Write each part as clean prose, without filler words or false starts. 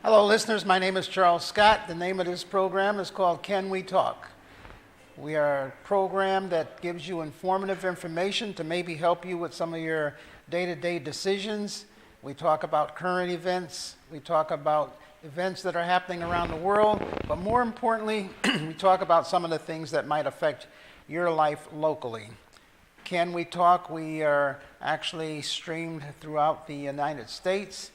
Hello, listeners. My name is Charles Scott. The name of this program is called Can We Talk? We are a program that gives you informative information to maybe help you with some of your day-to-day decisions. We talk about current events. We talk about events that are happening around the world. But more importantly, we talk about some of the things that might affect your life locally. Can We Talk? We are actually streamed throughout the United States.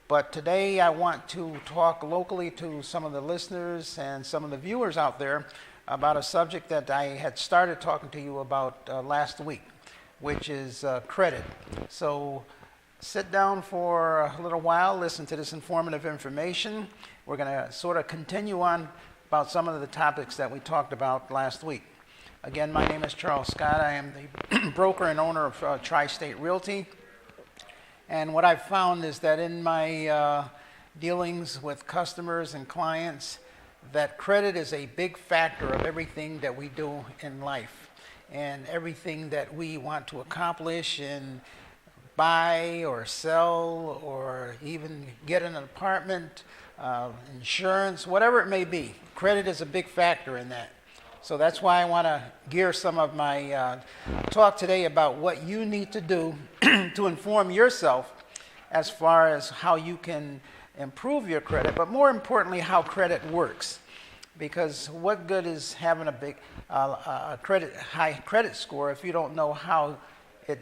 But today I want to talk locally to some of the listeners and some of the viewers out there about a subject that I had started talking to you about last week, which is credit. So sit down for a little while, listen to this informative information. We're going to sort of continue on about some of the topics that we talked about last week. Again, my name is Charles Scott. I am the broker and owner of Tri-State Realty. And what I've found is that in my dealings with customers and clients, that credit is a big factor of everything that we do in life and everything that we want to accomplish and buy or sell or even get an apartment, insurance, whatever it may be. Credit is a big factor in that. So that's why I want to gear some of my talk today about what you need to do to inform yourself as far as how you can improve your credit, but more importantly, how credit works. Because what good is having a big high credit score if you don't know how it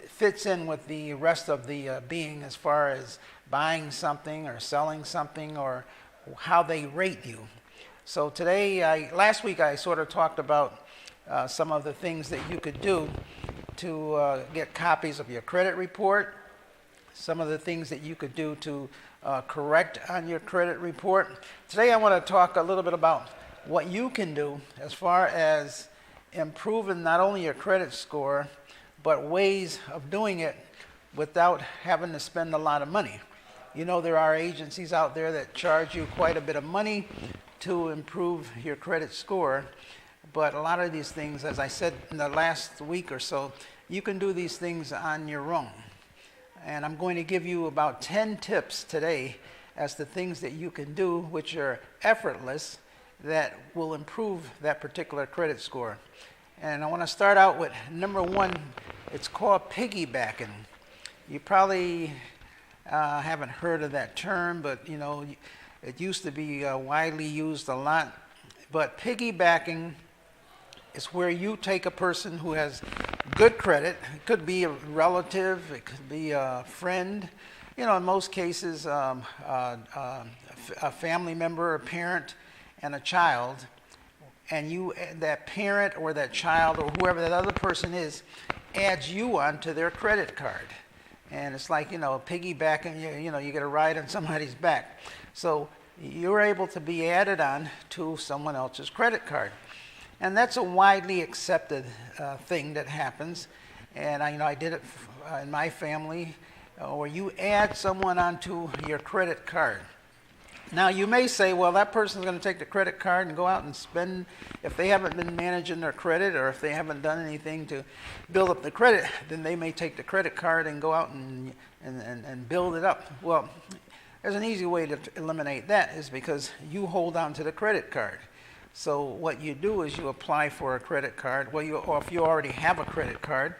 fits in with the rest of the being as far as buying something or selling something or how they rate you. So today, last week I sort of talked about some of the things that you could do to get copies of your credit report, some of the things that you could do to correct on your credit report. Today I want to talk a little bit about what you can do as far as improving not only your credit score, but ways of doing it without having to spend a lot of money. You know, there are agencies out there that charge you quite a bit of money to improve your credit score, but a lot of these things, as I said in the last week or so, you can do these things on your own. And I'm going to give you about 10 tips today as to things that you can do which are effortless that will improve that particular credit score. And I want to start out with number one. It's called piggybacking. You probably haven't heard of that term, but you know, it used to be widely used a lot. But piggybacking is where you take a person who has good credit. It could be a relative, it could be a friend. You know, in most cases, a family member, a parent, and a child. And that parent or that child or whoever that other person is adds you onto their credit card. And it's like, you know, piggybacking, you know, you get a ride on somebody's back. So you're able to be added on to someone else's credit card. And that's a widely accepted thing that happens. And I did it in my family, where you add someone onto your credit card. Now you may say, well, that person's going to take the credit card and go out and spend, if they haven't been managing their credit or if they haven't done anything to build up the credit, then they may take the credit card and go out and build it up. Well, there's an easy way to eliminate that, is because you hold on to the credit card. So what you do is you apply for a credit card. Or if you already have a credit card,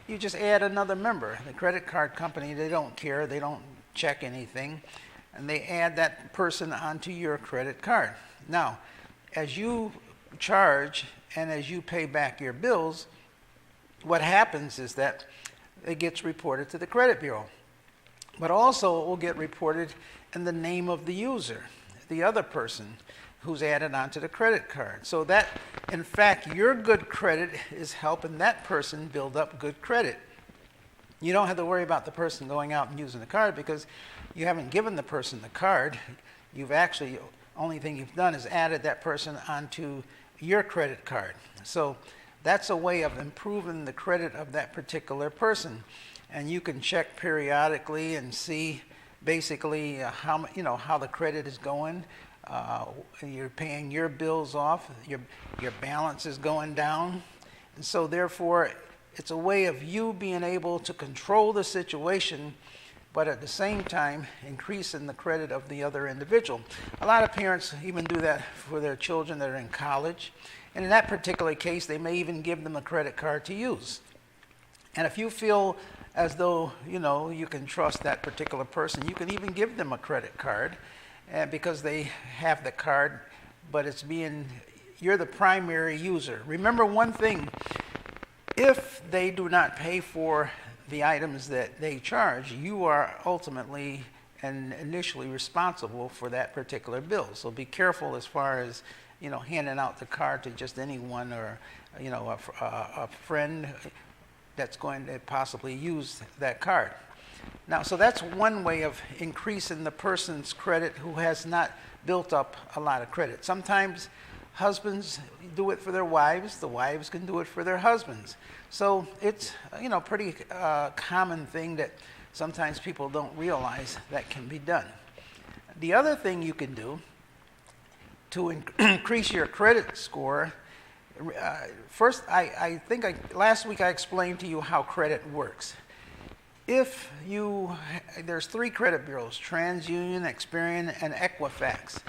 you just add another member. The credit card company, they don't care. They don't check anything. And they add that person onto your credit card. Now, as you charge and as you pay back your bills, what happens is that it gets reported to the credit bureau. But also it will get reported in the name of the user, the other person who's added onto the credit card. So that, in fact, your good credit is helping that person build up good credit. You don't have to worry about the person going out and using the card because you haven't given the person the card. You've actually, only thing you've done is added that person onto your credit card. So that's a way of improving the credit of that particular person. And you can check periodically and see basically how the credit is going. You're paying your bills off, your balance is going down. And so therefore, it's a way of you being able to control the situation but at the same time increasing the credit of the other individual. A lot of parents even do that for their children that are in college. And in that particular case, they may even give them a credit card to use. And if you feel as though, you can trust that particular person, you can even give them a credit card because they have the card, but you're the primary user. Remember one thing, if they do not pay for the items that they charge, you are ultimately and initially responsible for that particular bill. So be careful as far as handing out the card to just anyone or a friend that's going to possibly use that card. Now, so that's one way of increasing the person's credit who has not built up a lot of credit. Sometimes husbands do it for their wives. The wives can do it for their husbands. So it's pretty common thing that sometimes people don't realize that can be done. The other thing you can do to increase your credit score, first, I think last week I explained to you how credit works. There's 3 credit bureaus, TransUnion, Experian, and Equifax.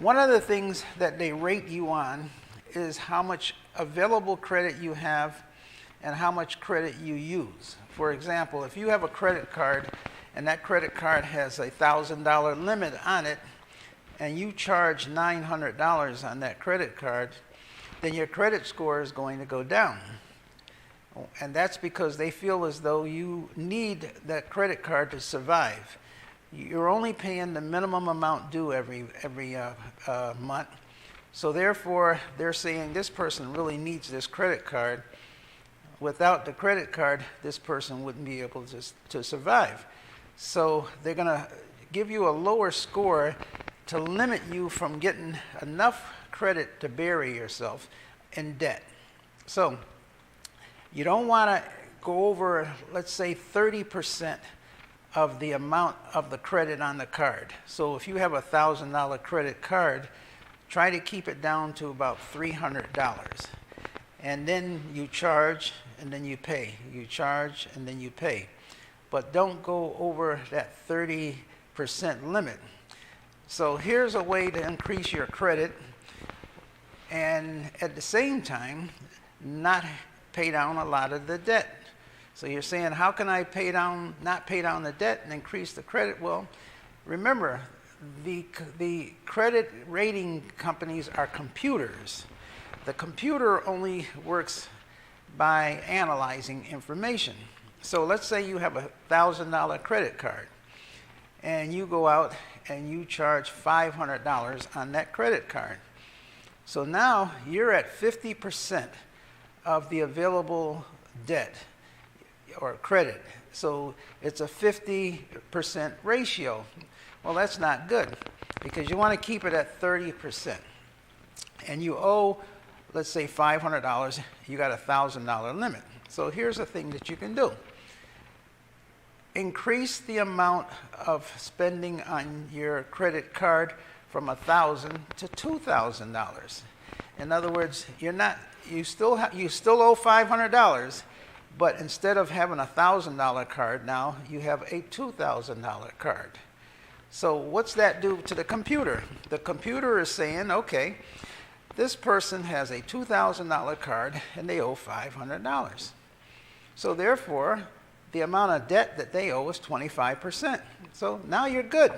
One of the things that they rate you on is how much available credit you have and how much credit you use. For example, if you have a credit card and that credit card has a $1,000 limit on it and you charge $900 on that credit card, then your credit score is going to go down. And that's because they feel as though you need that credit card to survive. You're only paying the minimum amount due every month. So therefore, they're saying this person really needs this credit card. Without the credit card, this person wouldn't be able to survive. So they're going to give you a lower score to limit you from getting enough credit to bury yourself in debt. So you don't want to go over, let's say, 30% of the amount of the credit on the card. So if you have a $1,000 credit card, try to keep it down to about $300. And then you charge and then you pay. You charge and then you pay. But don't go over that 30% limit. So here's a way to increase your credit and at the same time not pay down a lot of the debt. So you're saying, how can I not pay down the debt and increase the credit? Well, remember, the credit rating companies are computers. The computer only works by analyzing information. So let's say you have a $1,000 credit card and you go out and you charge $500 on that credit card. So now you're at 50% of the available debt or credit. So it's a 50% ratio. Well, that's not good because you want to keep it at 30%. And you owe, let's say, $500, you got a $1,000 limit. So here's a thing that you can do. Increase the amount of spending on your credit card from $1,000 to $2,000. In other words, you still owe $500, but instead of having a $1,000 card now, you have a $2,000 card. So what's that do to the computer? The computer is saying, okay, this person has a $2,000 card and they owe $500. So therefore, the amount of debt that they owe is 25%. So now you're good.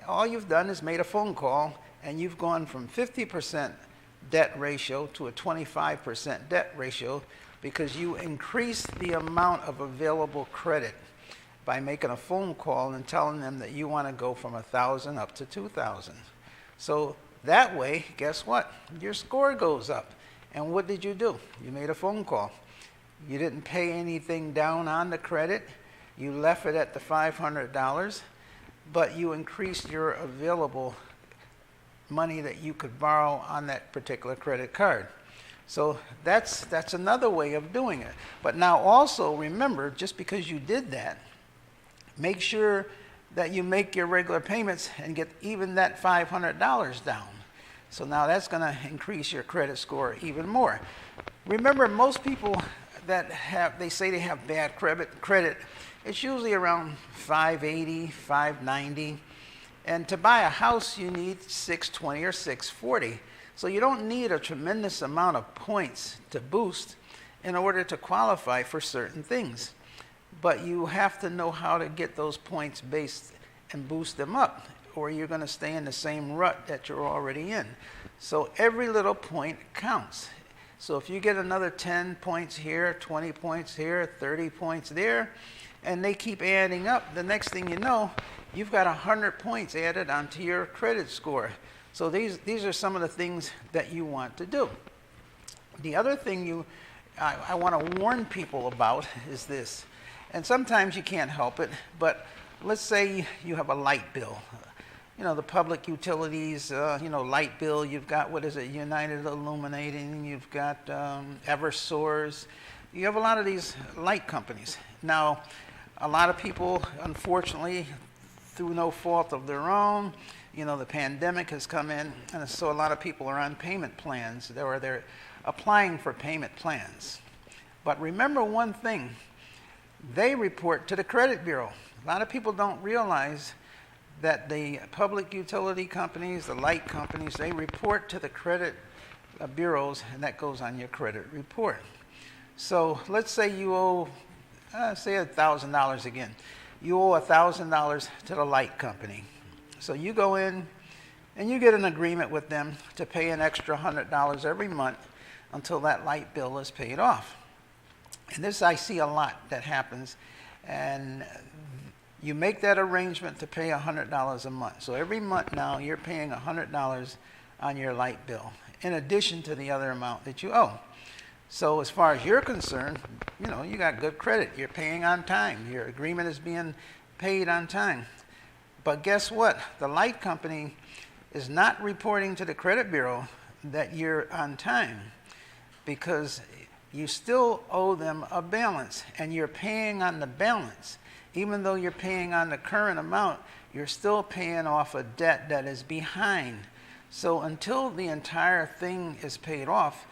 All you've done is made a phone call and you've gone from 50% debt ratio to a 25% debt ratio because you increased the amount of available credit by making a phone call and telling them that you want to go from 1,000 up to 2,000. So that way, guess what? Your score goes up. And what did you do? You made a phone call. You didn't pay anything down on the credit. You left it at the $500, but you increased your available money that you could borrow on that particular credit card. So that's another way of doing it. But now also remember, just because you did that, make sure that you make your regular payments and get even that $500 down. So now that's going to increase your credit score even more. Remember, most people, that they say they have bad credit, it's usually around 580, 590. And to buy a house, you need 620 or 640. So you don't need a tremendous amount of points to boost in order to qualify for certain things. But you have to know how to get those points based and boost them up, or you're going to stay in the same rut that you're already in. So every little point counts. So if you get another 10 points here, 20 points here, 30 points there, and they keep adding up, the next thing you know, you've got 100 points added onto your credit score. So these are some of the things that you want to do. The other thing I want to warn people about is this, and sometimes you can't help it, but let's say you have a light bill. You know, the public utilities, light bill, you've got, United Illuminating, you've got Eversource. You have a lot of these light companies. Now, a lot of people, unfortunately, through no fault of their own, the pandemic has come in, and so a lot of people are on payment plans, or they're applying for payment plans. But remember one thing, they report to the credit bureau. A lot of people don't realize that the public utility companies, the light companies, they report to the credit bureaus, and that goes on your credit report. So let's say you owe, say $1,000 again. You owe $1,000 to the light company. So you go in and you get an agreement with them to pay an extra $100 every month until that light bill is paid off. And this I see a lot that happens, and you make that arrangement to pay $100 a month. So every month now you're paying $100 on your light bill, in addition to the other amount that you owe. So as far as you're concerned, you got good credit. You're paying on time. Your agreement is being paid on time. But guess what? The light company is not reporting to the credit bureau that you're on time, because you still owe them a balance, and you're paying on the balance. Even though you're paying on the current amount, you're still paying off a debt that is behind. So until the entire thing is paid off,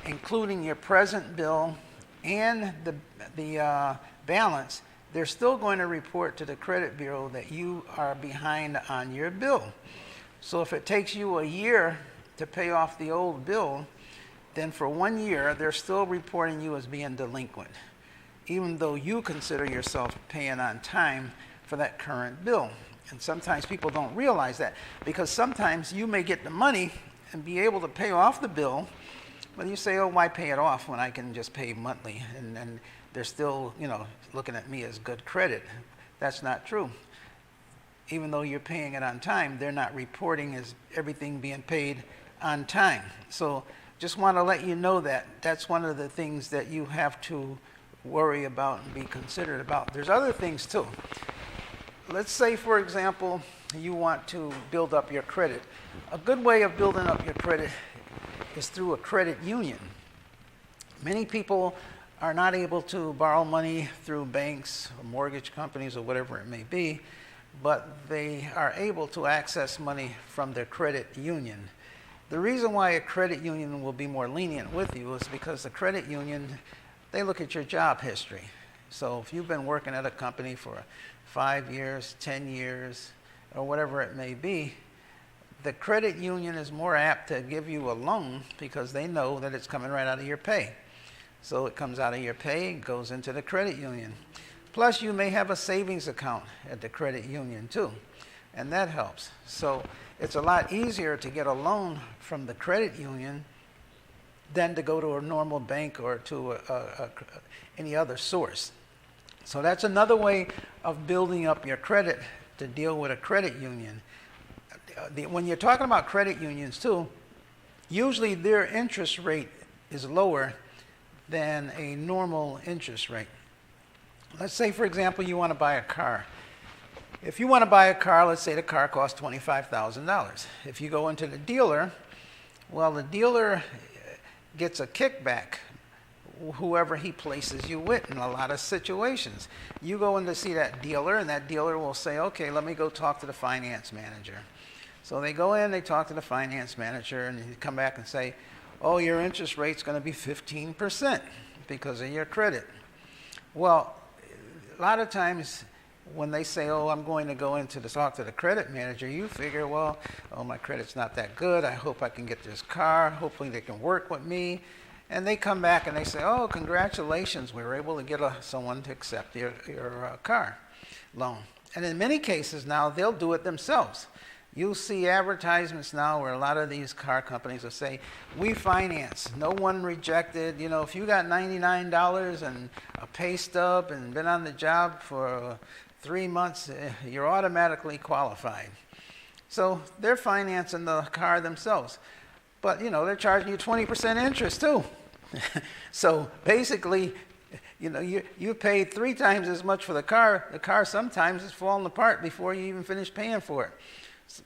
including your present bill and the balance, they're still going to report to the credit bureau that you are behind on your bill. So if it takes you a year to pay off the old bill, then for 1 year, they're still reporting you as being delinquent, even though you consider yourself paying on time for that current bill. And sometimes people don't realize that, because sometimes you may get the money and be able to pay off the bill, but you say, oh, why pay it off when I can just pay monthly? And they're still, looking at me as good credit. That's not true. Even though you're paying it on time, they're not reporting as everything being paid on time. So just want to let you know that that's one of the things that you have to worry about and be considerate about. There's other things too. Let's say, for example, you want to build up your credit. A good way of building up your credit is through a credit union. Many people are not able to borrow money through banks or mortgage companies or whatever it may be, but they are able to access money from their credit union. The reason why a credit union will be more lenient with you is because the credit union, they look at your job history. So if you've been working at a company for 5 years, 10 years, or whatever it may be, the credit union is more apt to give you a loan because they know that it's coming right out of your pay. So it comes out of your pay, goes into the credit union. Plus you may have a savings account at the credit union too, and that helps. So it's a lot easier to get a loan from the credit union than to go to a normal bank or to any other source. So that's another way of building up your credit, to deal with a credit union. When you're talking about credit unions too, usually their interest rate is lower than a normal interest rate. Let's say, for example, you want to buy a car. If you want to buy a car, let's say the car costs $25,000. If you go into the dealer, well, the dealer gets a kickback, whoever he places you with in a lot of situations. You go in to see that dealer, and that dealer will say, okay, let me go talk to the finance manager. So they go in, they talk to the finance manager, and they come back and say, oh, your interest rate's going to be 15% because of your credit. Well, a lot of times when they say, oh, I'm going to go into talk to the credit manager, you figure, well, oh, my credit's not that good. I hope I can get this car. Hopefully they can work with me. And they come back and they say, oh, congratulations, we were able to get someone to accept your car loan. And in many cases now, they'll do it themselves. You'll see advertisements now where a lot of these car companies will say, we finance, no one rejected. You know, if you got $99 and a pay stub and been on the job for 3 months, you're automatically qualified. So they're financing the car themselves. But, you know, they're charging you 20% interest too. So basically, you know, you paid 3 times as much for the car sometimes is falling apart before you even finish paying for it.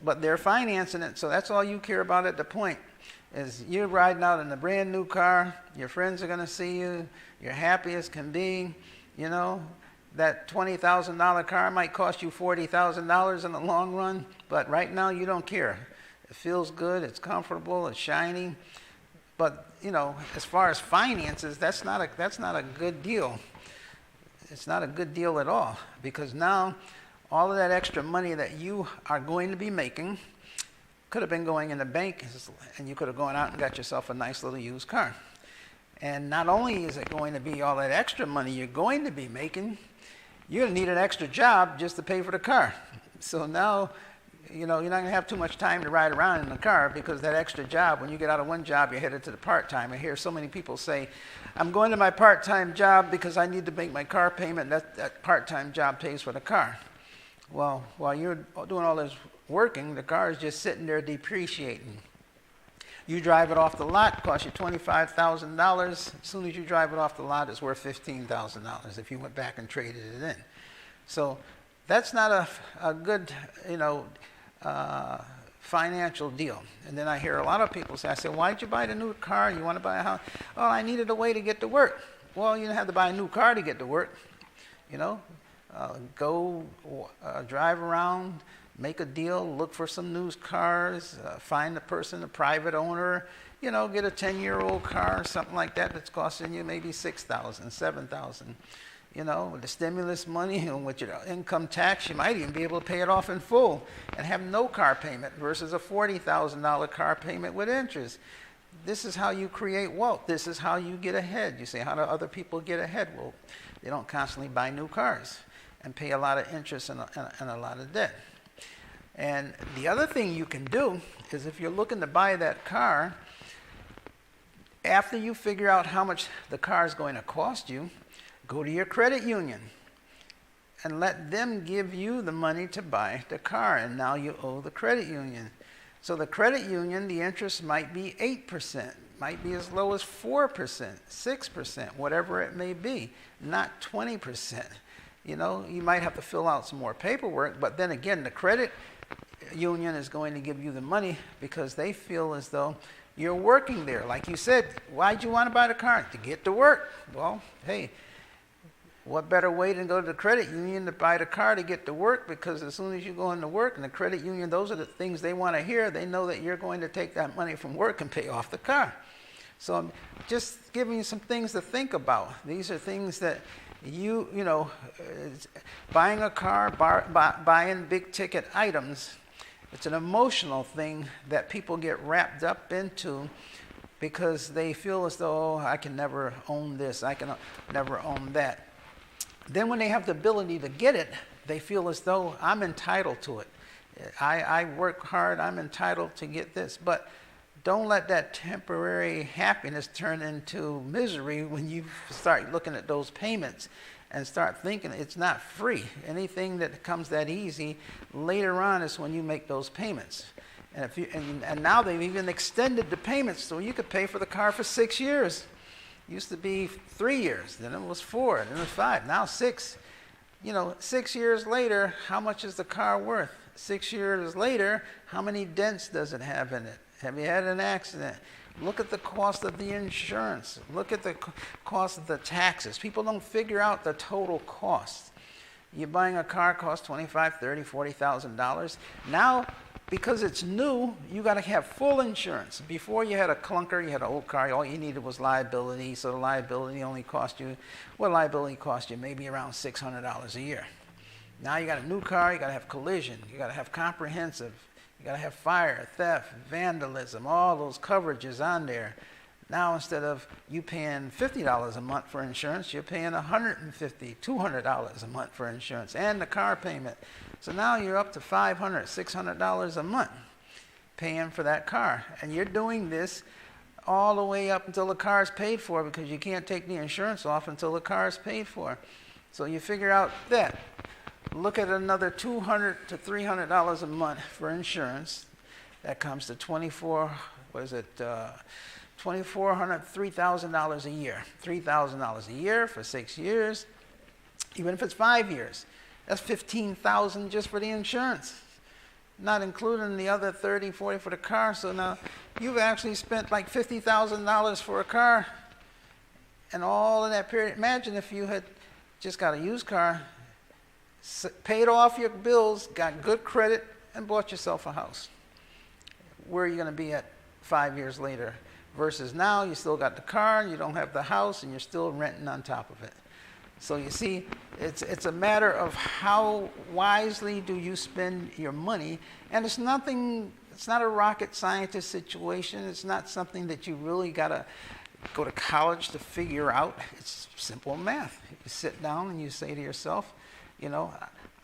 But they're financing it, so that's all you care about at the point, is you're riding out in a brand new car, your friends are gonna see you, you're happy as can be, you know. That $20,000 car might cost you $40,000 in the long run, but right now you don't care. It feels good, it's comfortable, it's shiny. But, you know, as far as finances, that's not a good deal. It's not a good deal at all, because now all of that extra money that you are going to be making could have been going in the bank, and you could have gone out and got yourself a nice little used car. And not only is it going to be all that extra money you're going to be making, you're going to need an extra job just to pay for the car. So now, you know, you're not going to have too much time to ride around in the car, because that extra job, when you get out of one job, you're headed to the part-time. I hear so many people say, I'm going to my part-time job because I need to make my car payment. That part-time job pays for the car. Well, while you're doing all this working, the car is just sitting there depreciating. You drive it off the lot, costs you $25,000. As soon as you drive it off the lot, it's worth $15,000 if you went back and traded it in. So that's not a good, you know, financial deal. And then I hear a lot of people say, I say, why'd you buy the new car? You want to buy a house? Oh, I needed a way to get to work. Well, you don't have to buy a new car to get to work, you know. Go drive around, make a deal, look for some used cars, find a person, a private owner, you know, get a 10-year-old car or something like that that's costing you maybe $6,000, $7,000. You know, with the stimulus money and with your income tax, you might even be able to pay it off in full and have no car payment versus a $40,000 car payment with interest. This is how you create wealth. This is how you get ahead. You say, how do other people get ahead? Well, they don't constantly buy new cars and pay a lot of interest and a lot of debt. And the other thing you can do is, if you're looking to buy that car, after you figure out how much the car is going to cost you, go to your credit union and let them give you the money to buy the car, and now you owe the credit union. So the credit union, the interest might be 8%, might be as low as 4%, 6%, whatever it may be, not 20%. You know, you might have to fill out some more paperwork, but then again, the credit union is going to give you the money because they feel as though you're working there. Like you said, why'd you want to buy the car? To get to work. Well, hey, what better way than go to the credit union to buy the car to get to work? Because as soon as you go into work, and the credit union, those are the things they want to hear. They know that you're going to take that money from work and pay off the car. So I'm just giving you some things to think about. These are things that you know, buying a car, buying big ticket items, it's an emotional thing that people get wrapped up into, because they feel as though, oh, I can never own this, I can never own that. Then when they have the ability to get it, they feel as though I'm entitled to it. I work hard, I'm entitled to get this. But don't let that temporary happiness turn into misery when you start looking at those payments and start thinking it's not free. Anything that comes that easy, later on is when you make those payments. And, and now they've even extended the payments so you could pay for the car for 6 years. Used to be 3 years, then it was 4, then it was 5, now 6. You know, 6 years later, how much is the car worth? 6 years later, how many dents does it have in it? Have you had an accident? Look at the cost of the insurance. Look at the cost of the taxes. People don't figure out the total cost. You're buying a car, costs $25,000, $30,000, $40,000. Now, because it's new, you got to have full insurance. Before you had a clunker, you had an old car, all you needed was liability, so the liability only cost you, liability cost you maybe around $600 a year. Now you got a new car, you got to have collision, you got to have comprehensive, you got to have fire, theft, vandalism, all those coverages on there. Now instead of you paying $50 a month for insurance, you're paying $150, $200 a month for insurance and the car payment. So now you're up to $500, $600 a month paying for that car. And you're doing this all the way up until the car is paid for, because you can't take the insurance off until the car is paid for. So you figure out that. Look at another $200 to $300 a month for insurance. That comes to $2,400, $3,000 a year. $3,000 a year for 6 years, even if it's 5 years. That's $15,000 just for the insurance, not including the other $30, $40 for the car. So now you've actually spent like $50,000 for a car, and all of that period. Imagine if you had just got a used car, paid off your bills, got good credit, and bought yourself a house. Where are you going to be at 5 years later? Versus now, you still got the car, and you don't have the house, and you're still renting on top of it. So you see, it's a matter of how wisely do you spend your money. And it's not a rocket scientist situation. It's not something that you really got to go to college to figure out. It's simple math. You sit down and you say to yourself, you know,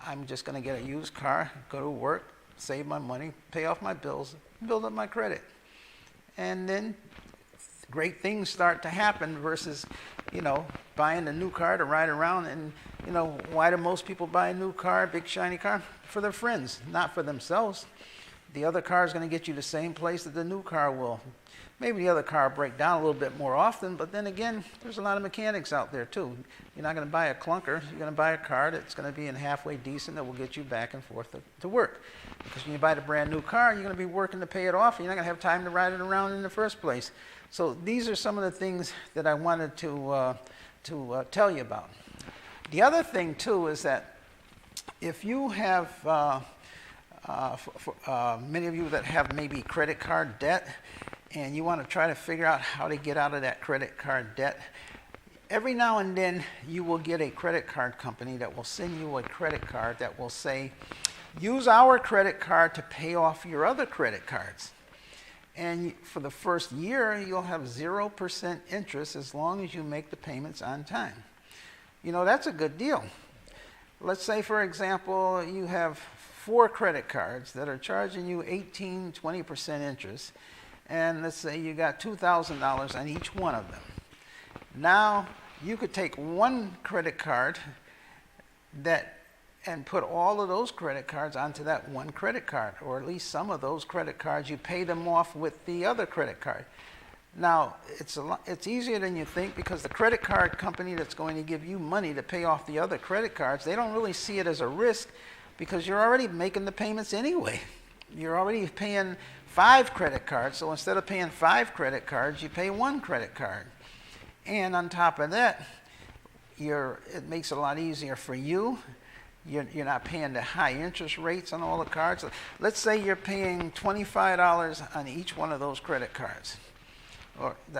I'm just going to get a used car, go to work, save my money, pay off my bills, build up my credit. And then great things start to happen versus, you know, buying a new car to ride around. And, you know, why do most people buy a new car, big shiny car? For their friends, not for themselves. The other car is going to get you the same place that the new car will. Maybe the other car will break down a little bit more often, but then again, there's a lot of mechanics out there too. You're not going to buy a clunker. You're going to buy a car that's going to be in halfway decent that will get you back and forth to work. Because when you buy the brand new car, you're going to be working to pay it off, and you're not going to have time to ride it around in the first place. So these are some of the things that I wanted to tell you about. The other thing too is that if you have, many of you that have maybe credit card debt, and you want to try to figure out how to get out of that credit card debt, every now and then you will get a credit card company that will send you a credit card that will say, use our credit card to pay off your other credit cards. And for the first year, you'll have 0% interest as long as you make the payments on time. You know, that's a good deal. Let's say, for example, you have 4 credit cards that are charging you 18, 20% interest. And let's say you got $2,000 on each one of them. Now, you could take one credit card and put all of those credit cards onto that one credit card, or at least some of those credit cards, you pay them off with the other credit card. Now, it's easier than you think, because the credit card company that's going to give you money to pay off the other credit cards, they don't really see it as a risk, because you're already making the payments anyway. You're already paying 5 credit cards, so instead of paying 5 credit cards, you pay 1 credit card. And on top of that, it makes it a lot easier for you. You're not paying the high interest rates on all the cards. Let's say you're paying $25 on each one of those credit cards.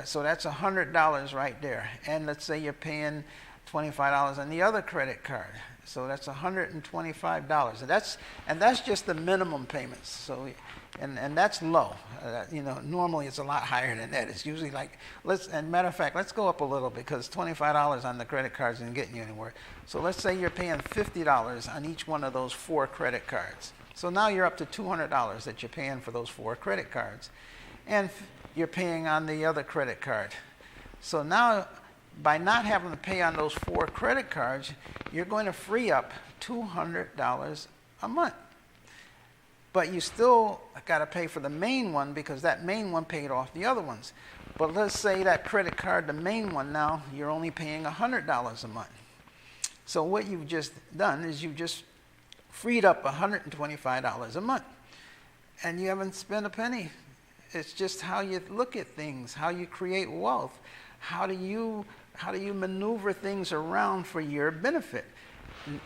So that's $100 right there. And let's say you're paying $25 on the other credit card. So that's $125. And that's just the minimum payments. So, and that's low. You know, normally it's a lot higher than that. It's usually like, and matter of fact, let's go up a little, because $25 on the credit cards isn't getting you anywhere. So let's say you're paying $50 on each one of those 4 credit cards. So now you're up to $200 that you're paying for those 4 credit cards. And you're paying on the other credit card. So now, by not having to pay on those 4 credit cards, you're going to free up $200 a month. But you still got to pay for the main one, because that main one paid off the other ones. But let's say that credit card, the main one, now you're only paying $100 a month. So what you've just done is you've just freed up $125 a month. And you haven't spent a penny. It's just how you look at things, how you create wealth. How do you maneuver things around for your benefit?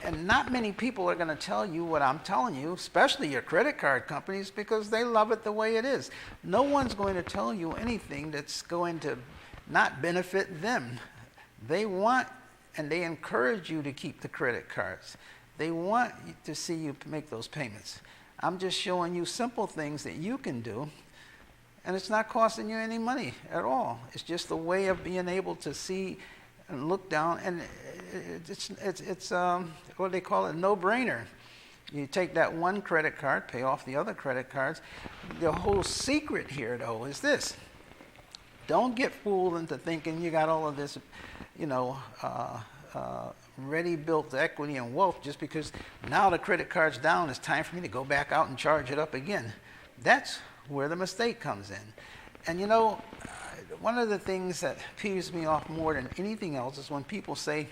And not many people are going to tell you what I'm telling you, especially your credit card companies, because they love it the way it is. No one's going to tell you anything that's going to not benefit them. They want and they encourage you to keep the credit cards. They want to see you make those payments. I'm just showing you simple things that you can do, and it's not costing you any money at all. It's just a way of being able to see and look down, and it's what they call it, no-brainer. You take that one credit card, pay off the other credit cards. The whole secret here, though, is this. Don't get fooled into thinking you got all of this, ready-built equity and wealth just because now the credit card's down, it's time for me to go back out and charge it up again. That's where the mistake comes in. And one of the things that peeves me off more than anything else is when people say,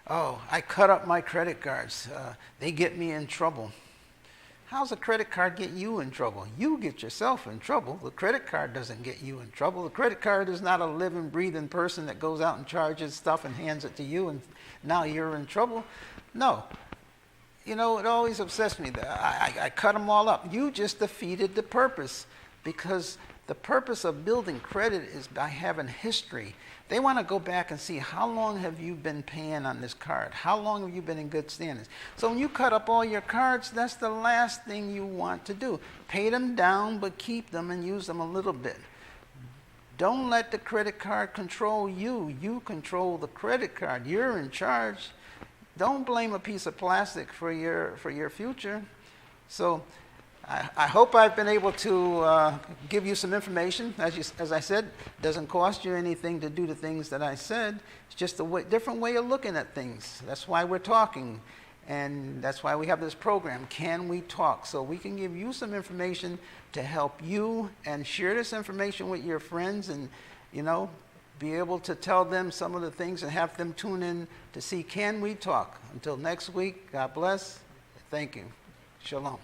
oh, I cut up my credit cards. They get me in trouble. How's a credit card get you in trouble? You get yourself in trouble. The credit card doesn't get you in trouble. The credit card is not a living, breathing person that goes out and charges stuff and hands it to you and now you're in trouble. No. It always upsets me that I cut them all up. You just defeated the purpose, because the purpose of building credit is by having history. They want to go back and see how long have you been paying on this card? How long have you been in good standings? So when you cut up all your cards, that's the last thing you want to do. Pay them down, but keep them and use them a little bit. Don't let the credit card control you. You control the credit card. You're in charge. Don't blame a piece of plastic for your future. So I hope I've been able to give you some information. As I said, it doesn't cost you anything to do the things that I said. It's just a different way of looking at things. That's why we're talking, and that's why we have this program, Can We Talk? So we can give you some information to help you, and share this information with your friends, and be able to tell them some of the things and have them tune in to see Can We Talk. Until next week, God bless. Thank you. Shalom.